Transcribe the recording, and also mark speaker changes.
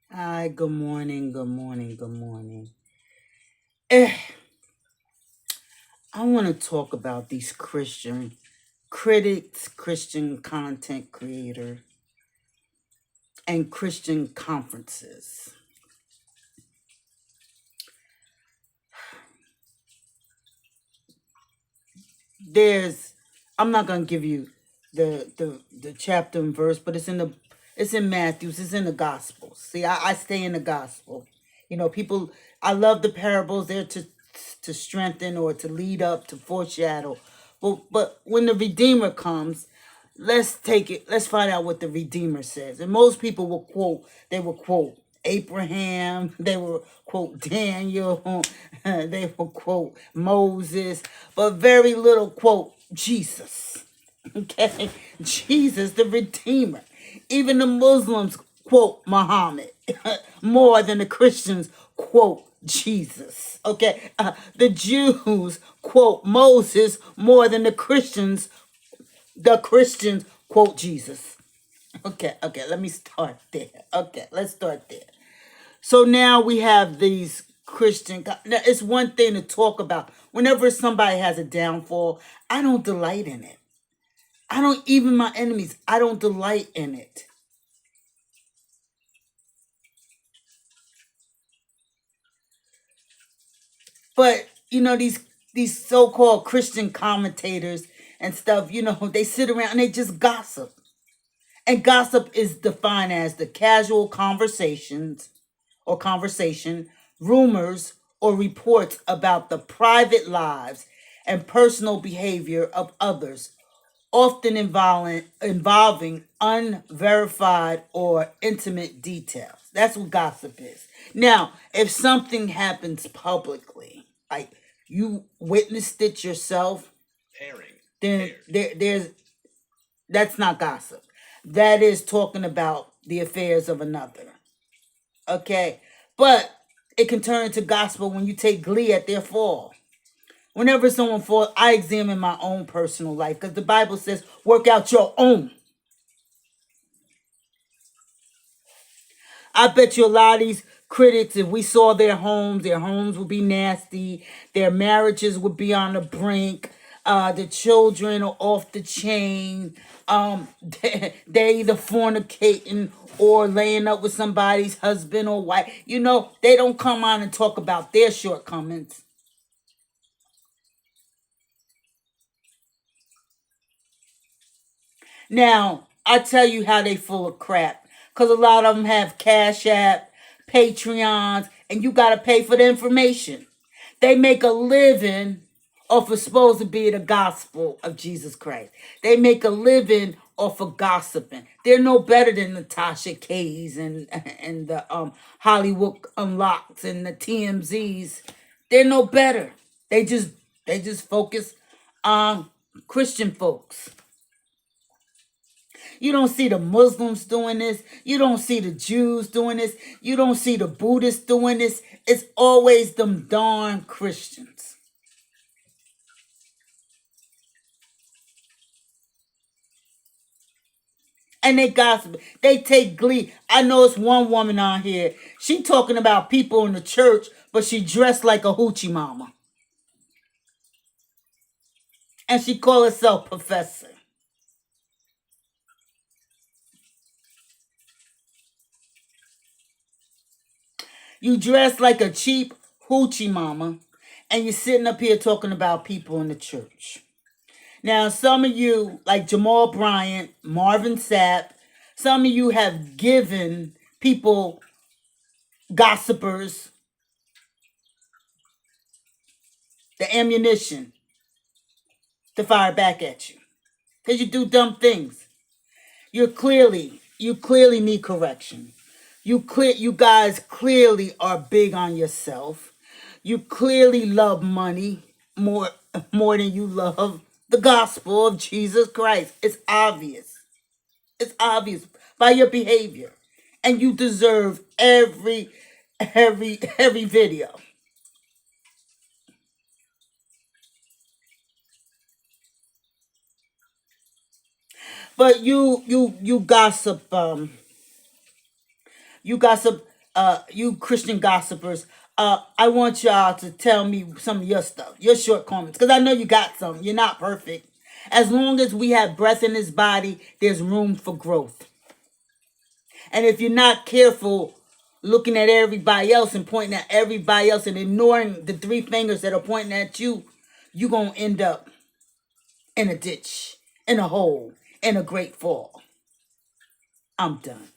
Speaker 1: Hi, good morning, good morning, good morning. Eh, I want to talk about these Christian critics, Christian content creator, and Christian conferences. There's, I'm not gonna give you the chapter and verse, but it's in Matthew's, it's in the Gospels. See, I stay in the Gospel. People, I love the parables. They're to strengthen or to lead up to foreshadow. But when the Redeemer comes, let's take it. Let's find out what the Redeemer says. And most people will quote. They will quote Abraham. They will quote Daniel. They will quote Moses, but very little quote Jesus. Okay, Jesus, the Redeemer. Even the Muslims quote Muhammad more than the Christians quote Jesus. Okay, the Jews quote Moses more than the Christians quote Jesus. Okay, let me start there. Okay, let's start there. So now we have these Now, it's one thing to talk about. Whenever somebody has a downfall, I don't delight in it. I don't, even my enemies, I don't delight in it. But these so-called Christian commentators and stuff, they sit around and they just gossip. And gossip is defined as the casual conversation, rumors, or reports about the private lives and personal behavior of others, often involving unverified or intimate details. That's what gossip is. Now, if something happens publicly, like you witnessed it yourself, then there's that's not gossip. That is talking about the affairs of another. Okay, but it can turn into gospel when you take glee at their fall. Whenever someone falls, I examine my own personal life because the Bible says, work out your own. I bet you a lot of these critics, if we saw their homes would be nasty, their marriages would be on the brink, the children are off the chain, they're either fornicating or laying up with somebody's husband or wife. They don't come on and talk about their shortcomings. Now, I tell you how they full of crap. Because a lot of them have Cash App, Patreons, and you got to pay for the information. They make a living off of supposed to be the gospel of Jesus Christ. They make a living off of gossiping. They're no better than Natasha K's and the Hollywood Unlocked and the TMZs. They're no better. They just focus on Christian folks. You don't see the Muslims doing this. You don't see the Jews doing this. You don't see the Buddhists doing this. It's always them darn Christians. And they gossip. They take glee. I know it's one woman on here. She talking about people in the church, but she dressed like a hoochie mama. And she call herself professor. You dress like a cheap hoochie mama, and you're sitting up here talking about people in the church. Now, some of you, like Jamal Bryant, Marvin Sapp, some of you have given people, gossipers, the ammunition to fire back at you. Because you do dumb things. You clearly need correction. You guys clearly are big on yourself. You clearly love money more more than you love the gospel of Jesus Christ. It's obvious. It's obvious by your behavior. And you deserve every video. But you gossip you Christian gossipers, I want y'all to tell me some of your stuff, your shortcomings, because I know you got some. You're not perfect. As long as we have breath in this body, there's room for growth. And if you're not careful looking at everybody else and pointing at everybody else and ignoring the three fingers that are pointing at you, you're going to end up in a ditch, in a hole, in a great fall. I'm done.